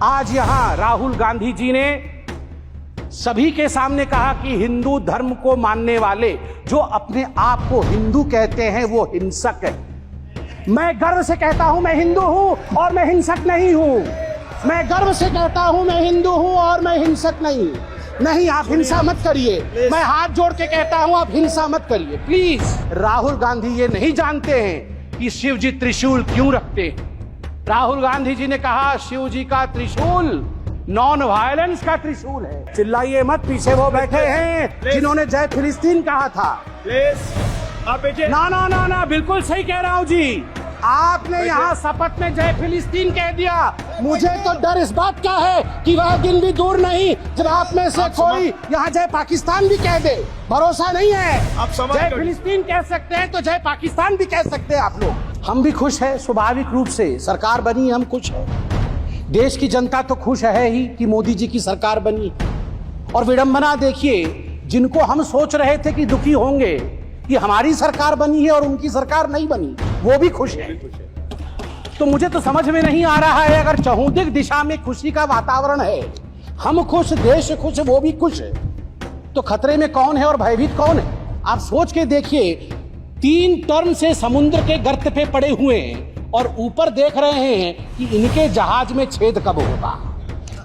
आज यहां राहुल गांधी जी ने सभी के सामने कहा कि हिंदू धर्म को मानने वाले जो अपने आप को हिंदू कहते हैं वो हिंसक है। मैं गर्व से कहता हूं मैं हिंदू हूं और मैं हिंसक नहीं हूं। मैं गर्व से कहता हूं मैं हिंदू हूं और मैं हिंसक नहीं, आप हिंसा मत करिए। मैं हाथ जोड़ के कहता हूं आप हिंसा मत करिए प्लीज। राहुल गांधी ये नहीं जानते हैं कि शिव जी त्रिशूल क्यों रखते हैं। राहुल गांधी जी ने कहा शिव जी का त्रिशूल नॉन वायलेंस का त्रिशूल है। चिल्लाइए मत, पीछे वो बैठे हैं जिन्होंने जय फिलिस्तीन कहा था। ना बिल्कुल सही कह रहा हूं जी। आपने यहाँ शपथ में जय फिलिस्तीन कह दिया। मुझे तो डर इस बात का है कि वह दिन भी दूर नहीं जब आप में से कोई यहाँ जय पाकिस्तान भी कह दे। भरोसा नहीं है। जय फिलिस्तीन कह सकते हैं तो जय पाकिस्तान भी कह सकते हैं आप लोग। हम भी खुश हैं स्वाभाविक रूप से, सरकार बनी, हम खुश हैं। देश की जनता तो खुश है ही कि मोदी जी की सरकार बनी। और विडंबना देखिए, जिनको हम सोच रहे थे कि दुखी होंगे कि हमारी सरकार बनी है और उनकी सरकार नहीं बनी, वो भी खुश है। तो मुझे तो समझ में नहीं आ रहा है, अगर चहुंदिक दिशा में खुशी का वातावरण है, हम खुश, देश खुश, वो भी खुश है, तो खतरे में कौन है और भयभीत कौन है? आप सोच के देखिए, 3 टर्म से समुद्र के गर्त पे पड़े हुए हैं और ऊपर देख रहे हैं कि इनके जहाज में छेद कब होगा,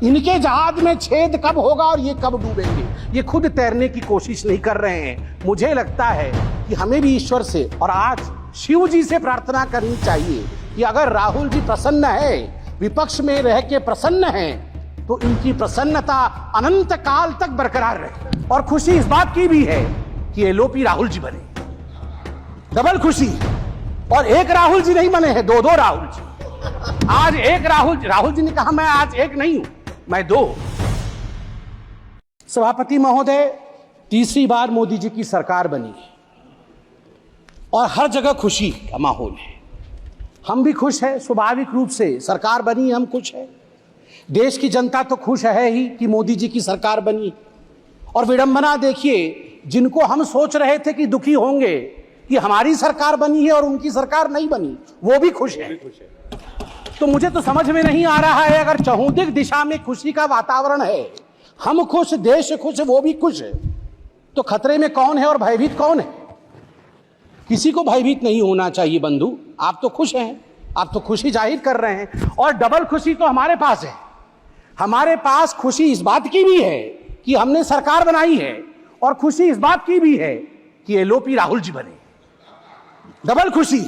इनके जहाज में छेद कब होगा और ये कब डूबेंगे। ये खुद तैरने की कोशिश नहीं कर रहे हैं। मुझे लगता है कि हमें भी ईश्वर से और आज शिव जी से प्रार्थना करनी चाहिए कि अगर राहुल जी प्रसन्न है, विपक्ष में रह के प्रसन्न है, तो इनकी प्रसन्नता अनंत काल तक बरकरार रहे। और खुशी इस बात की भी है कि एलओपी राहुल जी बने, डबल खुशी। और एक राहुल जी नहीं बने हैं, 2 राहुल जी। आज एक राहुल जी ने कहा मैं आज एक नहीं हूं, मैं 2। सभापति महोदय, तीसरी बार मोदी जी की सरकार बनी और हर जगह खुशी का माहौल है। हम भी खुश हैं स्वाभाविक रूप से, सरकार बनी, हम खुश हैं। देश की जनता तो खुश है ही कि मोदी जी की सरकार बनी। और विडंबना देखिए, जिनको हम सोच रहे थे कि दुखी होंगे कि हमारी सरकार बनी है और उनकी सरकार नहीं बनी, वो भी खुश है। तो मुझे तो समझ में नहीं आ रहा है, अगर चहुंदिक दिशा में खुशी का वातावरण है, हम खुश, देश खुश, वो भी खुश है, तो खतरे में कौन है और भयभीत कौन है? किसी को भयभीत नहीं होना चाहिए बंधु। आप तो खुश हैं, आप तो खुशी जाहिर कर रहे हैं। और डबल खुशी तो हमारे पास है। हमारे पास खुशी इस बात की भी है कि हमने सरकार बनाई है और खुशी इस बात की भी है कि एलओपी राहुल जी बने, डबल खुशी।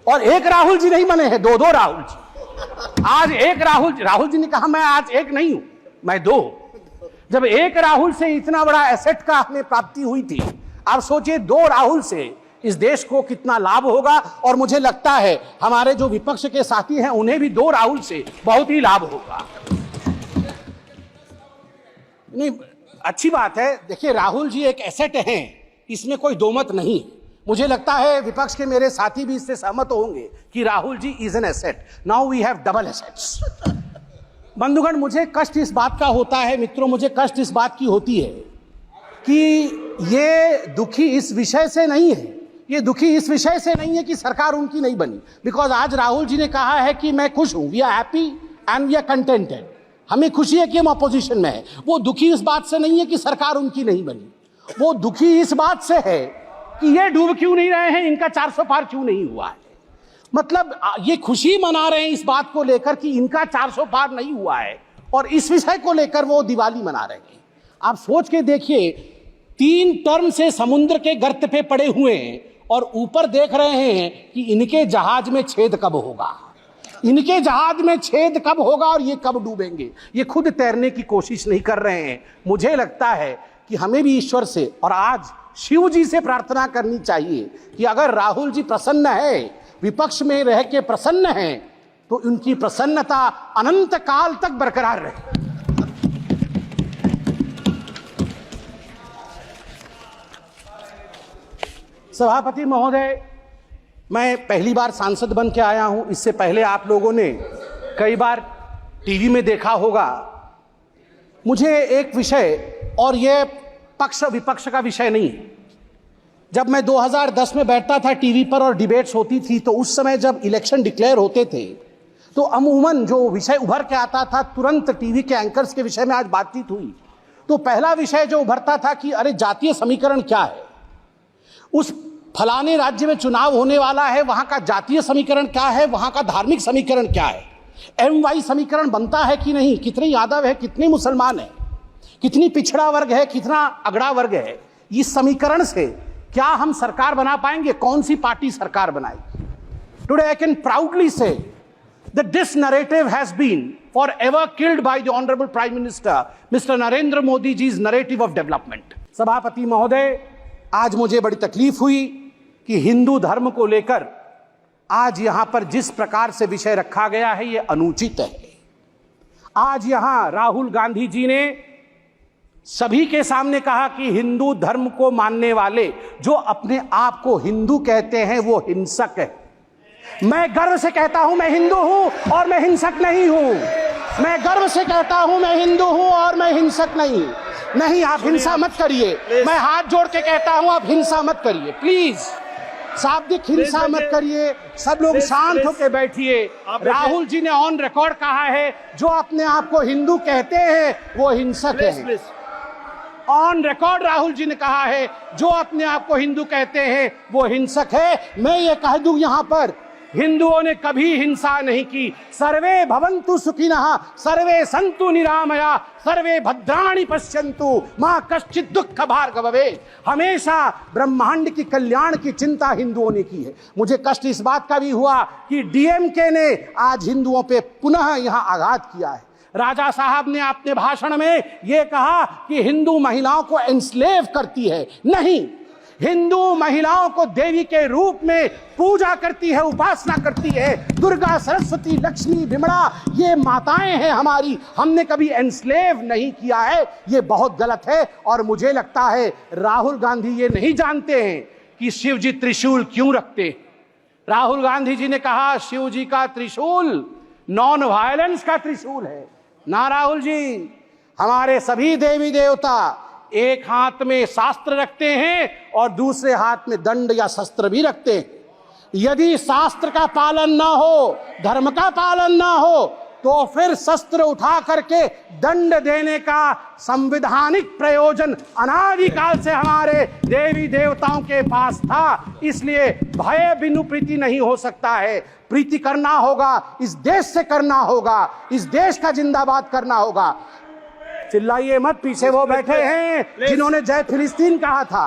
और एक राहुल जी नहीं बने हैं, 2 राहुल जी। आज एक राहुल जी ने कहा मैं आज एक नहीं हूं, मैं 2। जब एक राहुल से इतना बड़ा एसेट का हमें प्राप्ति हुई थी, आप सोचिए 2 राहुल से इस देश को कितना लाभ होगा। और मुझे लगता है हमारे जो विपक्ष के साथी हैं उन्हें भी 2 राहुल से बहुत ही लाभ होगा। नहीं, अच्छी बात है। देखिए, राहुल जी एक एसेट हैं, इसमें कोई दो मत नहीं। मुझे लगता है विपक्ष के मेरे साथी भी इससे सहमत होंगे कि Rahul ji is an asset. Now we have double assets. बंधुगण, मुझे कष्ट इस बात का होता है, मित्रों, मुझे कष्ट इस बात की होती है कि ये दुखी इस विषय से नहीं है, ये दुखी इस विषय से नहीं है कि सरकार उनकी नहीं बनी। बिकॉज आज राहुल जी ने कहा है कि मैं खुश हूं, we are happy and we are contented. हमें खुशी है कि हम अपोजिशन में है। वो दुखी इस बात से नहीं है कि सरकार उनकी नहीं बनी, वो दुखी इस बात से है कि ये डूब क्यों नहीं रहे हैं, इनका 400 पार क्यों नहीं हुआ है। मतलब ये खुशी मना रहे हैं इस बात को लेकर कि इनका 400 पार नहीं हुआ है, और इस विषय को लेकर वो दिवाली मना रहे हैं। आप सोच के देखिए, 3 टर्म से समुद्र के गर्त पे पड़े हुए हैं और ऊपर देख रहे हैं कि इनके जहाज में छेद कब होगा, इनके जहाज में छेद कब होगा और ये कब डूबेंगे। ये खुद तैरने की कोशिश नहीं कर रहे हैं। मुझे लगता है कि हमें भी ईश्वर से और आज शिव जी से प्रार्थना करनी चाहिए कि अगर राहुल जी प्रसन्न है, विपक्ष में रह के प्रसन्न है, तो उनकी प्रसन्नता अनंत काल तक बरकरार रहे। सभापति महोदय, मैं पहली बार सांसद बन के आया हूं। इससे पहले आप लोगों ने कई बार टीवी में देखा होगा। मुझे एक विषय, और यह पक्ष विपक्ष का विषय नहीं है, जब मैं 2010 में बैठता था टीवी पर और डिबेट्स होती थी, तो उस समय जब इलेक्शन डिक्लेयर होते थे तो अमूमन जो विषय उभर के आता था, तुरंत टीवी के एंकर्स के विषय में आज बातचीत हुई, तो पहला विषय जो उभरता था कि अरे जातीय समीकरण क्या है, उस फलाने राज्य में चुनाव होने वाला है, वहां का जातीय समीकरण क्या है, वहां का धार्मिक समीकरण क्या है, MY समीकरण बनता है कि नहीं, कितने यादव है, कितने मुसलमान है, कितनी पिछड़ा वर्ग है, कितना अगड़ा वर्ग है, इस समीकरण से क्या हम सरकार बना पाएंगे, कौन सी पार्टी सरकार बनाएगी। टुडे आई कैन प्राउडली से that this narrative has been forever killed by the honorable Prime Minister Mr. Narendra Modi ji's narrative of development। सभापति महोदय, आज मुझे बड़ी तकलीफ हुई कि हिंदू धर्म को लेकर आज यहां पर जिस प्रकार से विषय रखा गया है, यह अनुचित है। आज यहां राहुल गांधी जी ने सभी के सामने कहा कि हिंदू धर्म को मानने वाले जो अपने आप को हिंदू कहते हैं वो हिंसक है। मैं गर्व से कहता हूं मैं हिंदू हूं और मैं हिंसक नहीं हूं। मैं गर्व से कहता हूं मैं हिंदू हूं और मैं हिंसक नहीं। आप हिंसा मत करिए। मैं हाथ जोड़ के कहता हूं आप हिंसा मत करिए, प्लीज शाब्दिक हिंसा मत करिए। सब लोग शांत होकर बैठिए। राहुल जी ने ऑन रिकॉर्ड कहा है जो अपने आप को हिंदू कहते हैं वो हिंसक है। ऑन रिकॉर्ड राहुल जी ने कहा है जो अपने आप को हिंदू कहते हैं वो हिंसक है। मैं ये कह दूं यहां पर, हिंदुओं ने कभी हिंसा नहीं की। सर्वे भवन्तु सुखिनः, सर्वे सन्तु निरामया, सर्वे भद्राणि पश्यन्तु, मां कश्चित् दुःख भाग् भवेत्। हमेशा ब्रह्मांड की कल्याण की चिंता हिंदुओं ने की है। मुझे कष्ट इस बात का भी हुआ कि DMK ने आज हिंदुओं पे पुनः यहां आघात किया है। राजा साहब ने अपने भाषण में यह कहा कि हिंदू महिलाओं को एनस्लेव करती है। नहीं, हिंदू महिलाओं को देवी के रूप में पूजा करती है, उपासना करती है। दुर्गा, सरस्वती, लक्ष्मी, विमला ये माताएं हैं हमारी। हमने कभी एनस्लेव नहीं किया है। ये बहुत गलत है। और मुझे लगता है राहुल गांधी ये नहीं जानते हैं कि शिव जी त्रिशूल क्यों रखते हैं। राहुल गांधी जी ने कहा शिव जी का त्रिशूल नॉन वायलेंस का त्रिशूल है। ना राहुल जी, हमारे सभी देवी देवता एक हाथ में शास्त्र रखते हैं और दूसरे हाथ में दंड या शस्त्र भी रखते हैं। यदि शास्त्र का पालन ना हो, धर्म का पालन ना हो, तो फिर शस्त्र उठा करके दंड देने का संवैधानिक प्रयोजन अनादिकाल से हमारे देवी देवताओं के पास था। इसलिए भय बिनु प्रीति नहीं हो सकता है। प्रीति करना होगा, इस देश से करना होगा, इस देश का जिंदाबाद करना होगा। चिल्लाइए मत, पीछे वो बैठे हैं जिन्होंने जय फिलिस्तीन कहा था।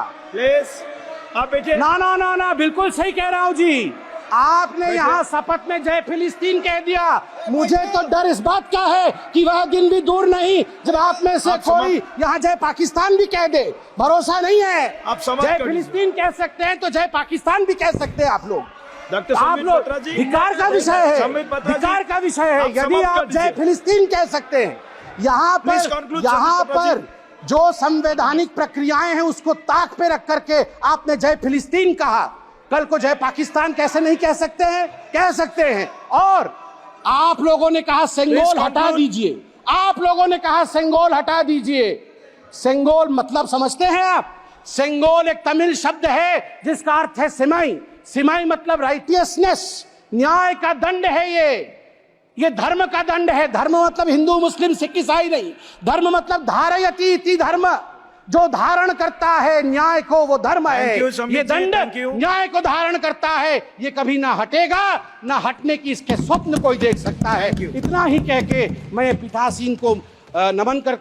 आप बैठे। ना, बिल्कुल सही कह रहा हूं जी। आपने यहाँ शपथ में जय फिलिस्तीन कह दिया। मुझे तो डर इस बात का है कि वह दिन भी दूर नहीं जब आप में से कोई यहाँ जय पाकिस्तान भी कह दे। भरोसा नहीं है। जय फिलिस्तीन कह सकते हैं तो जय पाकिस्तान भी कह सकते हैं आप लोग। आप लोग धिक्कार का विषय है, धिक्कार का विषय है। यदि आप जय फिलिस्तीन कह सकते हैं, यहाँ पर जो संवैधानिक प्रक्रियाएं हैं उसको ताक पे रख करके आपने जय फिलिस्तीन कहा, कल को जय पाकिस्तान कैसे नहीं कह सकते हैं? कह सकते हैं। और आप लोगों ने कहा सेंगोल हटा दीजिए। आप लोगों ने कहा सेंगोल हटा दीजिए। सेंगोल मतलब समझते हैं आप? सेंगोल एक तमिल शब्द है जिसका अर्थ है सिमाई। सिमाई मतलब राइटियसनेस, न्याय का दंड है। ये धर्म का दंड है। धर्म मतलब हिंदू, मुस्लिम, सिख, ईसाई नहीं। धर्म मतलब धारयति इति धर्म, जो धारण करता है न्याय को वो धर्म है। ये दंड न्याय को धारण करता है, ये कभी ना हटेगा, ना हटने की इसके स्वप्न कोई देख सकता है। इतना ही कह के मैं पीठासीन को नमन कर